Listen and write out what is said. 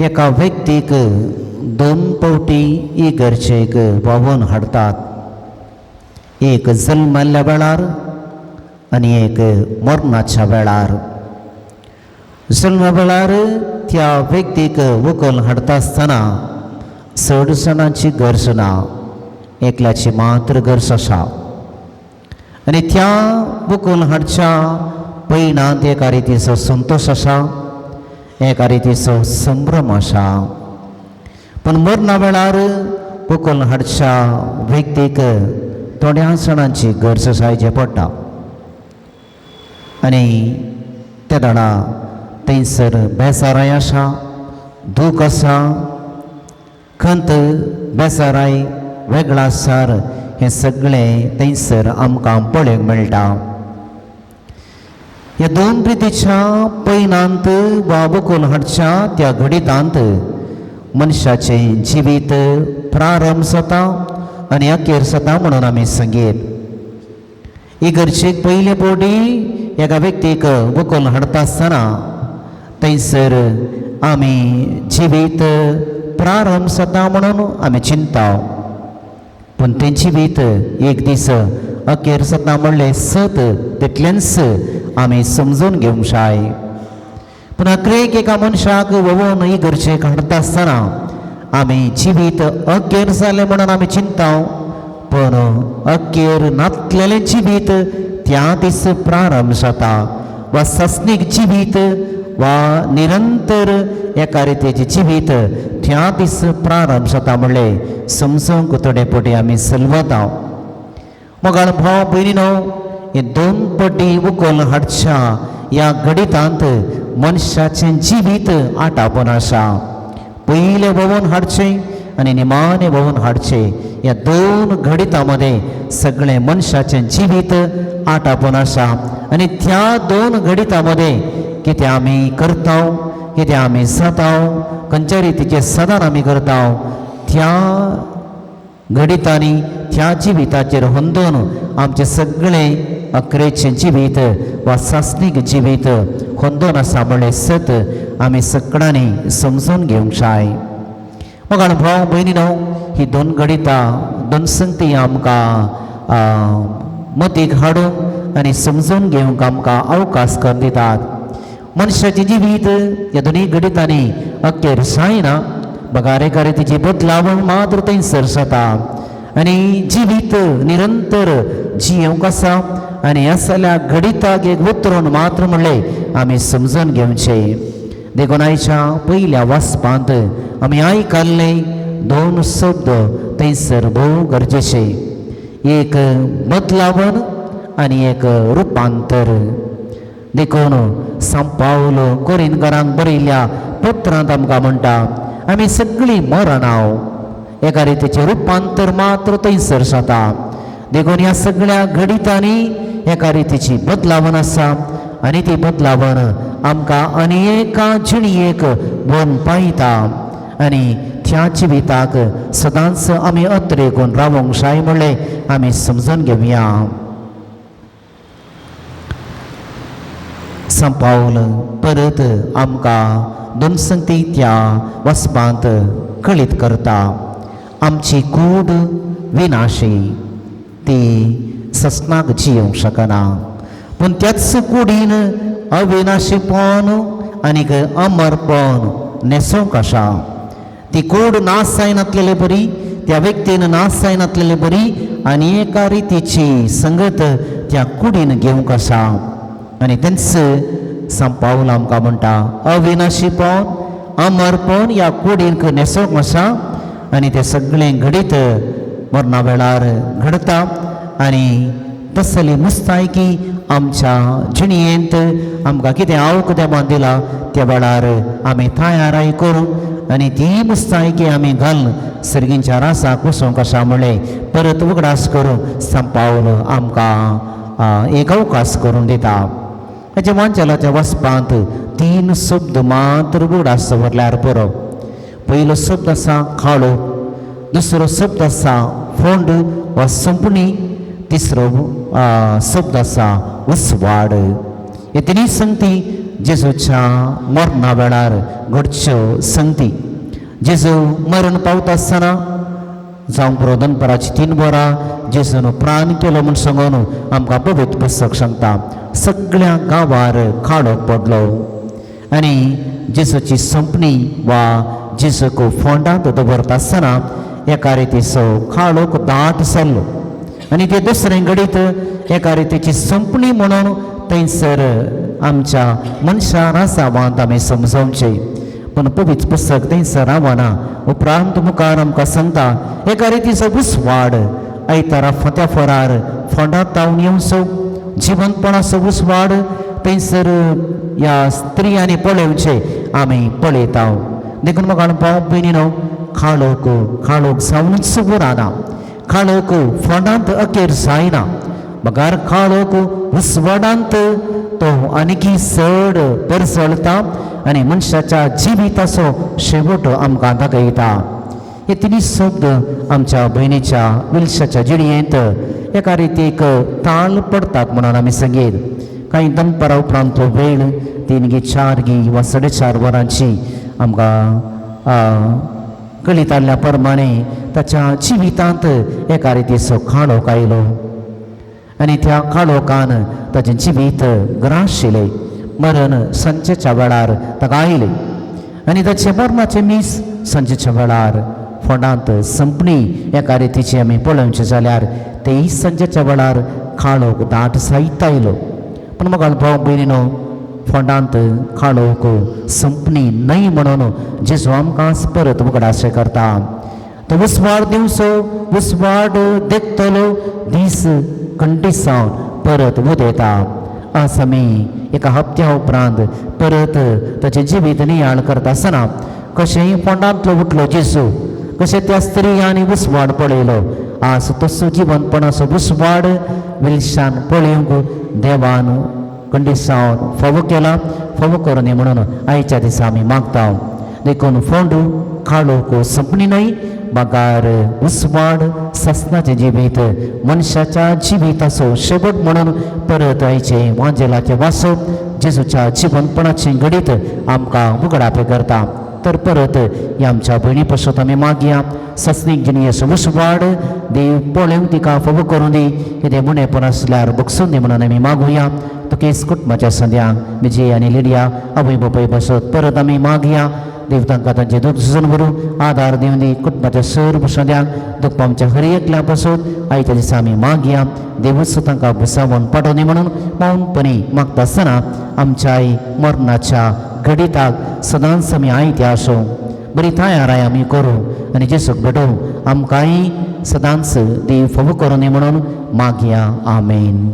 एका व्यक्तीक दोन पावटी इगर्जेक वावून हाडतात. एक जल्माल्या वेळार आनी एक मरणाच्या वेळार. जल्मा वेळार त्या व्यक्तीक व्हंकल हाडटा आसतना चड जाणांची गरज ना, एकल्याची मात्र गरज आसा. आनी त्या व्हंकल हाडच्या पयणांत एका रितीचो संतोश आसा, एका रितीचो संभ्रम आसा. पण मरणा वेळार व्हंकल हाडच्या व्यक्तीक थोड्या जाणांची गरज जायचे पडटा. आनी त्या दाणा थंयसर बेजाराय आसा, दूख आसा, खंत बेजाराय वेगळा आसार हें सगळें थंयसर आमकां पळोवंक मेळटा. ह्या दोन रितीच्या पयणांत वा व्हंकल हाडच्या त्या घडितांत मनशाचें जिवीत प्रारंभ जाता आनी अखेर जाता म्हणून आमी सांगीत. इगर्जेक पयले पावटी एका व्यक्तीक व्हंकल हाडटा आसतना थंयसर आमी जिवीत प्रारंभ जाता म्हणून आमी चिंतता. पूण तें जिवीत एक दीस अखेर जाता म्हणलें सत तितलेंच आमी समजून घेवंक जाय. पूण अखेरेक एका मनशाक व्होवून इगर्जेक हाडटा आसतना आमी जिवीत अखेर जालें म्हणून आमी चिंतता. पण अखेर नातलेलें जिवीत त्या दीस प्रारंभ जाता. वा सस्नीक जिवीत वा निरंतर एका रितीचें जिवीत त्या दीस प्रारंभ जाता म्हणलें समजूंक थोडे पटी आमी सलवता. मोगाळ भाव भयणीनो, हे दोन पटी व्हंकल हाडच्या ह्या घडितांत मनशाचें जिवीत आटापून आसा. पयलें व्होवून हाडचें आनी निमाणें व्होवून हाडचें, ह्या दोन घडितां मदें सगळें मनशाचें जिवीत आटापून आसा. आनी त्या दोन घडितां मदें कितें आमी करता, कितें आमी जाता, खंयच्या रितीचें सदां आमी करता, त्या घडितांनी त्या जिविताचेर हुंदून आमचें सगळें अकरेचें जिवीत वा सासणीक जिवीत हुंदून आसा म्हणलें सत आमी सगळ्यांनी समजून घेवंक जाय. मोगाळ भाव भयणीनो, ही दोन घडितां दोन संगती आमकां मतीक हाडूंक आनी समजून घेवंक आमकां अवकाश करून दितात. मनशाचें जिवीत ह्या दोनी घडितांनी अखेर जायना, बगार एका रितीची बदलावण मात्र थंयसर जाता. आनी जिवीत निरंतर जियेवंक आसा आनी ह्या सगळ्या घडिताक एक उतरून मात्र म्हणलें आमी समजून घेवचें. देखून आयच्या पयल्या वाचपांत आमी आयकल्ले दोन शब्द थंयसर भोव गरजेचे. एक बदलावण आनी एक रुपांतर. देखून सांत पावल कोरिंथकारांक बरयल्ल्या पत्रांत आमकां म्हणटा आमी सगळीं मरणांव, एका रितीचें रुपांतर मात्र थंयसर जाता. देखून ह्या सगळ्या घडितांनी एका रितीची बदलावण आसा आनी ती बदलावण आमकां अनेका जिणयेक व्हरून पायता. आनी त्या जिविताक सदांच आमी अत्रेकून रावूंक जाय म्हणलें आमी समजून घेवया. सांत पावल परत आमकां दोन संगती त्या वचपांत कळीत करता. आमची कूड विनाशी, ती ससनाक जियोंक शकना, पूण त्याच कुडीन अविनाशीपण आनीक अमरपण नेसूंक आसा. ती कूड नाश जायनासलेली बरी, त्या व्यक्तीन नाश जायनासलेली बरी आनी एका रितीची संगत त्या कुडीन घेवंक आसा. आनी तेंच सांत पावल आमकां म्हणटा अविनाशीपण अमरपण ह्या कुडीन नेसूंक आसा. आनी तें सगळें घडीत मरणा वेळार घडता. आनी तसली मुस्तायकी आमच्या जिणयेंत आमकां कितें आवक देवान दिला त्या वेळार आमी तयाराय करूं आनी ती मुस्तायकी आमी घालून सर्गींच्या रासाक वचूंक आसा म्हणलें परत उगडास करूं सांत पावल आमकां एक अवकाश करून दिता. हेच्या वांचनाच्या वचपांत तीन शब्द मात्र उगडास दवरल्यार पुरो. पयलो शब्द आसा खाळो, दुसरो शब्द आसा फोंड वा संपणी, तिसरो शब्द आसा उसवाड. हे तिनी संगती जेजूच्या मरणा वेळार घडच्यो संगती. जेजू मरण पावता आसतना जावं दनपराची 3 वरां जेजून प्राण केलो म्हूण सांगून आमकां पवित्र पुस्तक सांगता. सगळ्या गांवार खाडो पडलो आनी जेजूची संपणी वा जेजूक फोंडांत दवरता आसतना एका रितीचो खाडोक दाट जाल्लो आनी ते दुसरे घडीत एका रितीची संपणी म्हणून थंयसर आमच्या मनशां रासावांत आमी समजोवचें. पूण पवित्र पुस्तक थंयसर रावना. उपरांत मुखार आमकां सांगता एका रितीचो उसवाड आयतारा त्या फरार फोंडांत तावन येवचो. जिवंतपणाचो उसवाड थंयसर ह्या स्त्रियांनी पळोवचे आमी पळयता. देखून म्हाका अणभव भयणीनो, खाळोक जावनूच उरना. खाळोक फोंडांत अखेर जायना. मगार खाळोक उसवाडांत तो आनीकी चड परसळटा आनी मनशाच्या जिविताचो शेवट आमकां दाखयता. हे तिनी शब्द आमच्या भयणीच्या विलशाच्या जिणयेंत एका रितीक ताल पडटात म्हणून आमी सांगीत. कांय दनपरा उपरांत तो वेळ 3-4 वा 4.5 वरांची आमकां कळिताल्या प्रमाणे ताच्या जिवितांत एका रितीचो खाळोक आयलो आनी त्या खाळोकान ताचें जिवीत ग्राशिलें. मरण सांजेच्या वेळार ताका आयलें आनी ताचे मरणाचे मीस सांजेच्या वेळार फोंडांत संपणी एका रितीची आमी पळोवचें जाल्यार तेय सांजेच्या वेळार खाळोक दाट जायत आयलो. पूण म्हाका भाव भयणीनो, फोंडांत खाळोक संपणी न्हय म्हणून जेजू आमकां परत उगडाशें करता. तो उसवाड दिवचो, उसवाड देखतलो दीस खंडीसावन परत उदेता. आज आमी एका हप्त्या उपरांत परत ताचें जिवीत नियाळ करता आसतना कशेंय फोंडांतलो उठलो जेजू, कशें त्या स्त्रियांनी उसवाड पळयलो. आज तसो जिवंतपणाचो उसवाड विलशान पळोवंक देवान खंडीसावन फावो केला. फावो करूं म्हणून आयच्या दिसा आमी मागता. देखून फोंडू खाळोक संपणी न्हय, मागार उसवाड ससनाचें जिवीत मनशाच्या जिविताचो शेवट म्हणून परत आयचे वांजेलाचें वासप जेजूच्या जिवंतपणाची घडीत आमकां उगडापे करता. तर परत ह्या आमच्या भयणी पासून आमी मागया. ससनीक जिणयेचो उसवाड देव पळोवंक तिका फावो करूं दी. कितें मुणेपण आसल्यार बगसून दी म्हणून आमी मागुया. तुकेच कुटुंबाच्या संद्यांक विजय आनी लिडिया आवय बापाय पासून परत आमी मागया. देव तांकां तांचे दूख झुजून व्हरूं आदार दिवन दी. कुटुंबाच्या सर्व संद्यांक दुख आमच्या हर एकल्या पासून आयच्या दिसा आमी मागया. देवच तांकां भुसावण पाठोवं दी म्हणून मौनपणी मागता आसतना आमच्या मरणाच्या घडिताक सदांच आमी आयत्या आसूं. बरी तयाराय आमी करूं आनी जेजूक भेटूं आमकांय सदांच देव फावो करूं दी म्हणून मागया. आमेन.